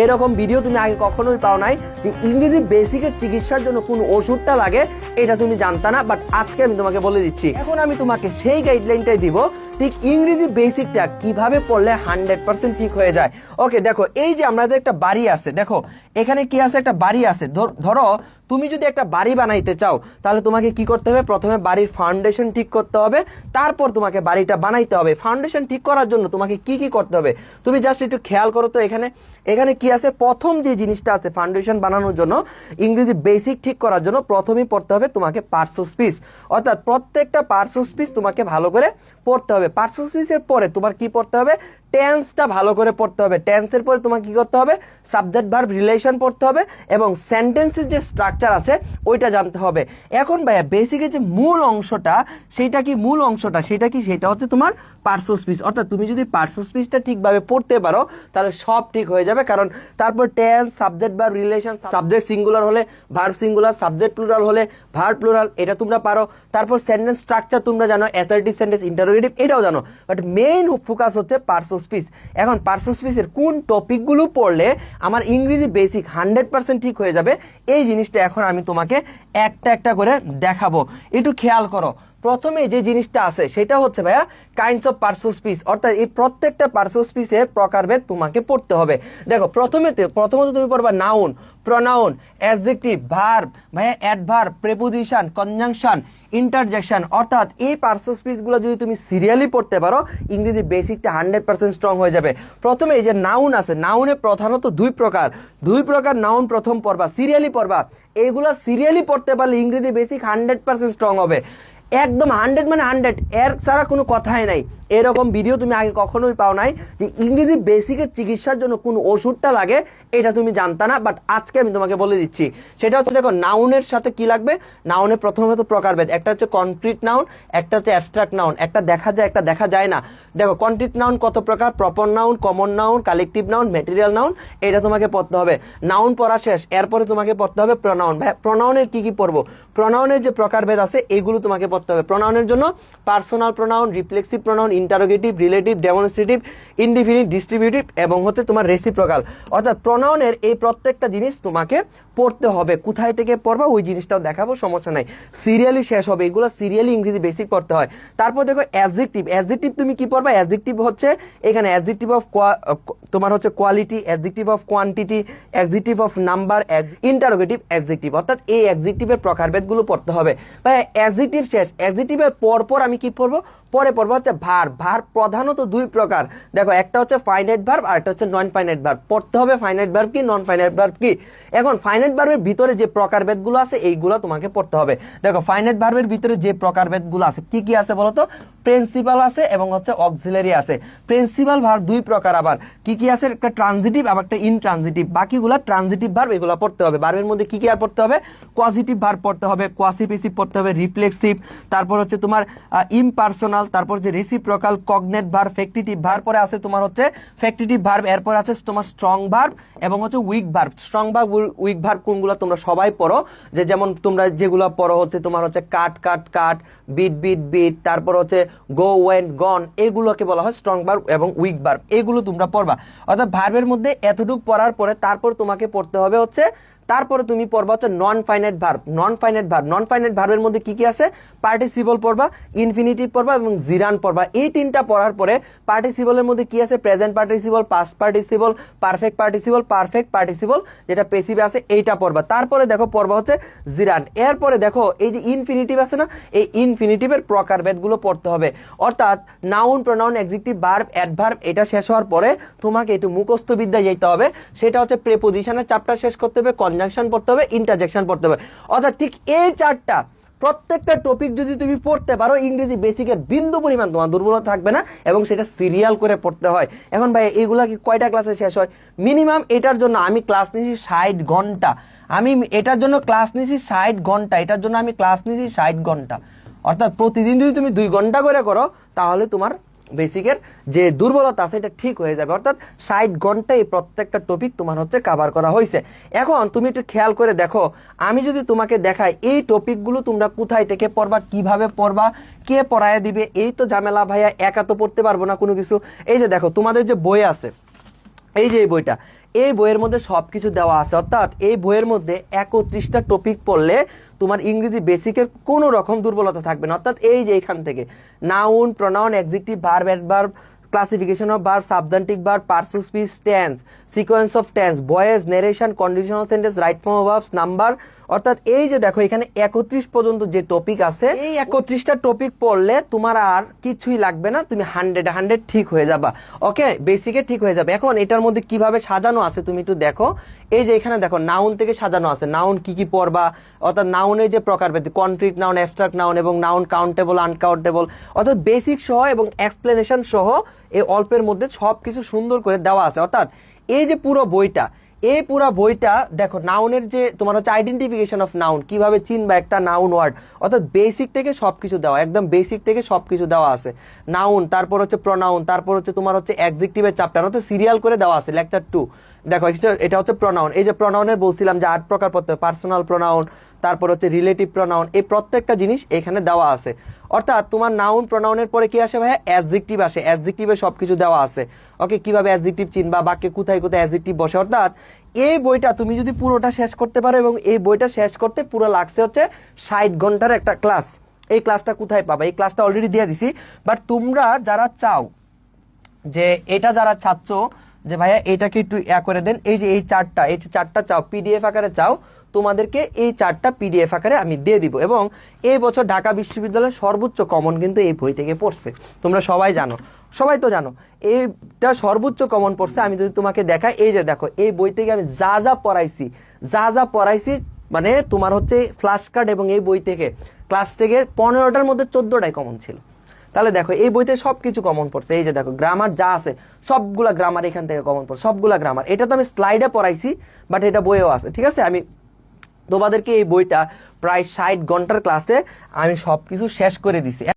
এরকম ভিডিও তুমি আগে কখনোই পাও নাই যে ইংরেজি বেসিকের চিকিৎসার জন্য কোন ওষুধটা লাগে এটা তুমি জানতা না, বাট আজকে আমি তোমাকে বলে দিচ্ছি। এখন আমি তোমাকে সেই গাইডলাইনটাই দিব ঠিক ইংরেজি বেসিকটা কিভাবে পড়লে 100% ঠিক হয়ে যায়। ওকে, দেখো এই যে আমাদের একটা বাড়ি আছে, দেখো এখানে কি আছে, একটা বাড়ি আছে। ধরো তুমি যদি একটা বাড়ি বানাইতে চাও তাহলে তোমাকে কি করতে হবে, প্রথমে বাড়ির ফাউন্ডেশন ঠিক করতে হবে, তারপর তোমাকে বাড়িটা বানাইতে হবে। ফাউন্ডেশন ঠিক করার জন্য তোমাকে কি কি করতে হবে তুমি জাস্ট একটু খেয়াল করো তো। এখানে কি আছে, প্রথম যে জিনিসটা আছে ফাউন্ডেশন বানানোর জন্য, ইংরেজি বেসিক ঠিক করার জন্য প্রথমেই পড়তে হবে তোমাকে পার্টস অফ স্পিচ, অর্থাৎ প্রত্যেকটা পার্টস অফ স্পিচ তোমাকে ভালো করে পড়তে হবে। পার্টস অফ স্পিচের পরে তোমার কি পড়তে হবে, টেন্সটা ভালো করে পড়তে হবে। টেন্সের পরে তোমাকে কি করতে হবে, সাবজেক্ট ভার্ব রিলেশন পড়তে হবে এবং সেন্টেন্সের যে স্ট্রাকচার আছে ওইটা জানতে হবে। এখন ভাইয়া বেসিকের যে মূল অংশটা সেটা কি, সেটা হচ্ছে তোমার পার্টস অফ স্পিচ। অর্থাৎ তুমি যদি পার্টস অফ স্পিচটা ঠিকভাবে পড়তে পারো তাহলে সব ঠিক হয়ে যাবে। কারণ তারপর tense, subject verb relation, subject singular হলে ভার্ব সিঙ্গুলার, সাবজেক্ট প্লুরাল হলে ভার্ব প্লুরাল, এটা তোমরা পারো। তারপর সেন্টেন্স স্ট্রাকচার তোমরা জানো, অ্যাসার্টিভ সেন্টেন্স, ইন্টারোগেটিভ, এটাও জানো। বাট মেইন ফোকাস হচ্ছে পার্টস অফ স্পিচ। এখন পার্টস অফ স্পিচের কোন টপিকগুলো পড়লে আমার ইংরেজি বেসিক 100% ঠিক হয়ে যাবে, এই জিনিসটা এখন আমি তোমাকে একটা একটা করে দেখাবো। একটু খেয়াল করো। প্রথমে যে জিনিসটা আছে সেটা হচ্ছে ভাইয়া kinds of parts of speech, অর্থাৎ এই প্রত্যেকটা পার্টস অফ স্পিচের প্রকারভেদ তোমাকে পড়তে হবে। দেখো প্রথমত তুমি পড়বা নাউন, প্রোনাউন, অ্যাডজেক্টিভ, ভার্ব, ভাইয়া অ্যাডভার্ব, প্রিপোজিশন, কনজাংশন, ইন্টারজেকশন। অর্থাৎ এই পার্টস অফ স্পিচগুলো যদি তুমি সিরিয়ালি পড়তে পারো ইংরেজি বেসিকটা 100% স্ট্রং হয়ে যাবে। প্রথমে এই যে নাউন আছে, নাউনে প্রধানত দুই প্রকার নাউন প্রথম পড়বা, সিরিয়ালি পড়বা। এইগুলো সিরিয়ালি পড়তে পারলে ইংরেজি বেসিক 100% স্ট্রং হবে। একদম 100 মানে 100, এর ছাড়া কোনো কথাই নাই। এরকম ভিডিও তুমি আগে কখনোই পাও নাই যে ইংরেজি বেসিকের চিকিৎসার জন্য কোন ওষুধটা লাগে এটা তুমি জানতা না, বাট আজকে আমি তোমাকে বলে দিচ্ছি। সেটা হচ্ছে, দেখো নাউনের সাথে কি লাগবে, নাউনে প্রথমত প্রকারভেদ, একটা হচ্ছে কনক্রিট নাউন, একটা হচ্ছে অ্যাবস্ট্রাক্ট নাউন, একটা দেখা যায় একটা দেখা যায় না। দেখো কনক্রিট নাউন কত প্রকার, proper noun, common noun, collective noun, material noun, এটা তোমাকে পড়তে হবে। নাউন পড়া শেষ, এরপরে তোমাকে পড়তে হবে প্রোনাউন। ভাই প্রোনাউনের কি কি পড়বো, প্রোনাউনের যে প্রকারভেদ আছে এইগুলো তোমাকে পড়তে হবে। প্রোনাউনের জন্য personal pronoun, reflexive pronoun, interrogative, relative, demonstrative, indefinite, distributive এবং হচ্ছে তোমার রেসিপ্রোকাল। অর্থাৎ প্রোনাউনের এই প্রত্যেকটা জিনিস তোমাকে পড়তে হবে। কোথায় থেকে পড়বা ওই জিনিসটাও দেখাবো, সমস্যা নাই, সিরিয়ালি শেষ হবে, এগুলো সিরিয়ালি ইংরেজি বেসিক পড়তে হয়। তারপর দেখো অ্যাডজেক্টিভ তুমি কি পড়বা, অ্যাডজেক্টিভ হচ্ছে এখানে অ্যাডজেক্টিভ অফ তোমার হচ্ছে quality, adjective of quantity, adjective of number, interrogative adjective. অর্থাৎ এই অ্যাডজেক্টিভের প্রকারভেদগুলো পড়তে হবে। ভাই অ্যাডজেক্টিভ শেষ, অ্যাডজেক্টিভের পর আমি কি পড়বো, পরে হচ্ছে ভার্ব। ভার্ব প্রধানত দুই প্রকার, দেখো একটা হচ্ছে ফাইনাইট ভার্ব আর একটা হচ্ছে নন ফাইনাইট ভার্ব। পড়তে হবে ফাইনাইট ভার্ব কি, নন ফাইনাইট ভার্ব কি। এখন ফাইনাইট ভার্বের ভিতরে যে প্রকারভেদগুলো আছে এইগুলো তোমাকে পড়তে হবে। দেখো ফাইনাইট ভার্বের ভিতরে যে প্রকারভেদগুলো আছে কি কি আছে বলতো, প্রিন্সিপাল আছে এবং হচ্ছে অক্সিলারি আছে। প্রিন্সিপাল ভার্ব দুই প্রকার, আবার কি কি আছে, একটা ট্রানজিটিভ আর একটা ইনট্রানজিটিভ। বাকিগুলো ট্রানজিটিভ ভার্ব, এগুলো পড়তে হবে। ভার্বের মধ্যে কি কি আর পড়তে হবে, কোয়াজিটিভ ভার্ব পড়তে হবে, কোয়াসিপিসিভ পড়তে হবে, রিফ্লেক্সিভ, তারপর হচ্ছে তোমার ইমপার্সোনাল, তারপর যে reciprocal, cognate verb, factitive verb, পরে আছে তোমার হচ্ছে ফ্যাক্টিটিভ ভার্ব, এরপর আছে তোমার স্ট্রং ভার্ব এবং হচ্ছে week verb. Strong verb, week verb কোনগুলো তোমরা সবাই পড়ো, যে যেমন তোমরা যেগুলো পড়ো হচ্ছে তোমার হচ্ছে কাট, বিট, তারপর হচ্ছে গো, ওয়েন্ট, গন, এগুলোকে বলা হয় স্ট্রং ভার্ব এবং উইক ভার্ব। এগুলো তোমরা পড়বা। অর্থাৎ ভার্বের মধ্যে এতটুকু পড়ার পরে তারপর তোমাকে পড়তে হবে হচ্ছে, তারপরে তুমি পড়বা হচ্ছে নন ফাইনাইট ভার্বের মধ্যে কি কি আছে, পার্টিসিপল পড়বা, ইনফিনিটিভ পড়বা এবং জিরান পড়বা। এই তিনটা পড়ার পরে পার্টিসিপলের মধ্যে কি আছে, present participle, past participle, perfect participle, যেটা পেসিভে আছে এইটা পড়বা। তারপরে দেখো পড়বা হচ্ছে জিরান। এরপরে দেখো এই যে ইনফিনিটিভ আছে না, এই ইনফিনিটিভের প্রকারভেদগুলো পড়তে হবে। অর্থাৎ noun, pronoun, adjective, verb, adverb, এটা শেষ হওয়ার পরে তোমাকে একটু মুখস্থ বিদ্যা যেতে হবে। সেটা হচ্ছে প্রিপোজিশনের চ্যাপ্টার শেষ করতে হবে, কনজাংশন পড়তে হবে, ইন্টারজেকশন পড়তে হবে। অর্থাৎ ঠিক এই চারটা প্রত্যেকটা টপিক যদি তুমি পড়তে পারো ইংরেজি বেসিকের বিন্দু পরিমাণ তোমার দুর্বলতা থাকবে না, এবং সেটা সিরিয়াল করে পড়তে হয়। এখন ভাই এগুলা কি কয়টা ক্লাসে শেষ হয়, মিনিমাম এটার জন্য আমি ক্লাস নিয়েছি 60 ঘন্টা। এটার জন্য ক্লাস নিয়েছি 60 ঘন্টা। অর্থাৎ প্রতিদিন যদি তুমি 2 ঘন্টা করে করো তাহলে তোমার বেসিকের যে দুর্বলতা আছে এটা ঠিক হয়ে যাবে। অর্থাৎ 60 ঘন্টায় প্রত্যেকটা টপিক তোমার হচ্ছে কভার করা হয়েছে। এখন তুমি একটু খেয়াল করে দেখো, আমি যদি তোমাকে দেখাই এই টপিকগুলো তোমরা কোথায় থেকে পড়বা, কিভাবে পড়বা, কে পড়ায় দিবে, এই তো ঝামেলা ভাইয়া, একা তো পড়তে পারবো না কোনো কিছু। এই যে দেখো তোমাদের যে বই আছে, এই যে এই বইটা, এই বইয়ের মধ্যে সব কিছু দেওয়া আছে, অর্থাৎ এই বইয়ের মধ্যে 31টা টপিক পড়লে তোমার ইংরেজি বেসিকের কোনো রকম দুর্বলতা থাকবে না। অর্থাৎ এই যে এখান থেকে noun, pronoun, adjective, verb, adverb, classification of verb, subjective verb, parts of speech, tense, sequence of tense, voice, narration, conditional sentence, right form of verbs, number, অর্থাৎ এই যে দেখো এখানে 31 পর্যন্ত যে টপিক আছে, এই 31টা টপিক পড়লে তোমার আর কিছুই লাগবে না, তুমি 100 ঠিক হয়ে যাবা। ওকে, বেসিকে ঠিক হয়ে যাবে। এখন এটার মধ্যে কিভাবে সাজানো আছে তুমি একটু দেখো। এই যে এখানে দেখো নাউন থেকে সাজানো আছে, নাউন কি কি পড়বা, অর্থাৎ নাউনের যে প্রকারভেদ, কনক্রিট নাউন, অ্যাবস্ট্রাক্ট নাউন এবং নাউন কাউন্টেবল, আনকাউন্টেবল, অর্থাৎ বেসিক সহ এবং এক্সপ্লেনেশন সহ এই অল্পের মধ্যে সব কিছু সুন্দর করে দেওয়া আছে। অর্থাৎ এই যে পুরো বইটা, এই পুরো বইটা দেখো নাউনের যে তোমার হচ্ছে আইডেন্টিফিকেশন অফ নাউন, কিভাবে চিনবা একটা নাউন ওয়ার্ড, অর্থাৎ বেসিক থেকে সবকিছু দেওয়া, একদম বেসিক থেকে সবকিছু দেওয়া আছে। নাউন, তারপর হচ্ছে প্রনাউন, তারপর হচ্ছে তোমার হচ্ছে অ্যাডজেক্টিভের চ্যাপ্টার, অর্থাৎ সিরিয়াল করে দেওয়া আছে লেকচার 2। দেখো এটা হচ্ছে প্রনাউন, এই যে প্রনাউনের বলছিলাম যে 8 প্রকার পড়তে হবে, পার্সোনাল প্রনাউন, তারপর হচ্ছে রিলেটিভ প্রনাউন, এই প্রত্যেকটা জিনিস এখানে দেওয়া আছে। অর্থাৎ তোমার নাউন প্রনাউনের পরে কি আসে ভাইয়া, অ্যাডজেক্টিভ আসে, অ্যাডজেক্টিভে সবকিছু দেওয়া আছে। ওকে, কিভাবে অ্যাডজেক্টিভ চিনবা, বাক্যে কোথায় কোথায় অ্যাডজেক্টিভ বসে। অর্থাৎ এই বইটা তুমি যদি পুরোটা শেষ করতে পারো, এবং এই বইটা শেষ করতে পুরো লাগছে হচ্ছে 60 ঘন্টার একটা ক্লাস। এই ক্লাসটা কোথায় পাবা, এই ক্লাসটা অলরেডি দিয়ে দিছি, বাট তোমরা যারা চাও যে এটা, যারা চাচ্ছ যে ভাইয়া এটাকে একটু করে দেন, এই যে এই চারটা চাও, পিডিএফ আকারে চাও, তোমাদেরকে এই 4টা পিডিএফ আকারে আমি দিয়ে দিব। এবং এই বছর ঢাকা বিশ্ববিদ্যালয়ের সর্বোচ্চ কমন কিন্তু এই বই থেকে পড়ছে, তোমরা সবাই জানো, সবাই তো জানো এইটা সর্বোচ্চ কমন পড়ছে। আমি যদি তোমাকে দেখাই, এই যে দেখো এই বই থেকে আমি যা যা পড়াইছি, মানে তোমার হচ্ছে ফ্ল্যাশ কার্ড এবং এই বই থেকে ক্লাস থেকে 15টার মধ্যে 14টাই কমন ছিল। তাহলে দেখো এই বইতে সবকিছু কমন পড়ছে। এই যে দেখো গ্রামার যা আছে সবগুলা গ্রামার এখান থেকে কমন পড়ছে, সবগুলা গ্রামার। এটা তো আমি স্লাইডে পড়াইছি, বাট এটা বইও আছে, ঠিক আছে। আমি তোমাদেরকে এই বইটা প্রায় 60 ঘন্টার ক্লাসে আমি সবকিছু শেষ করে দিছি।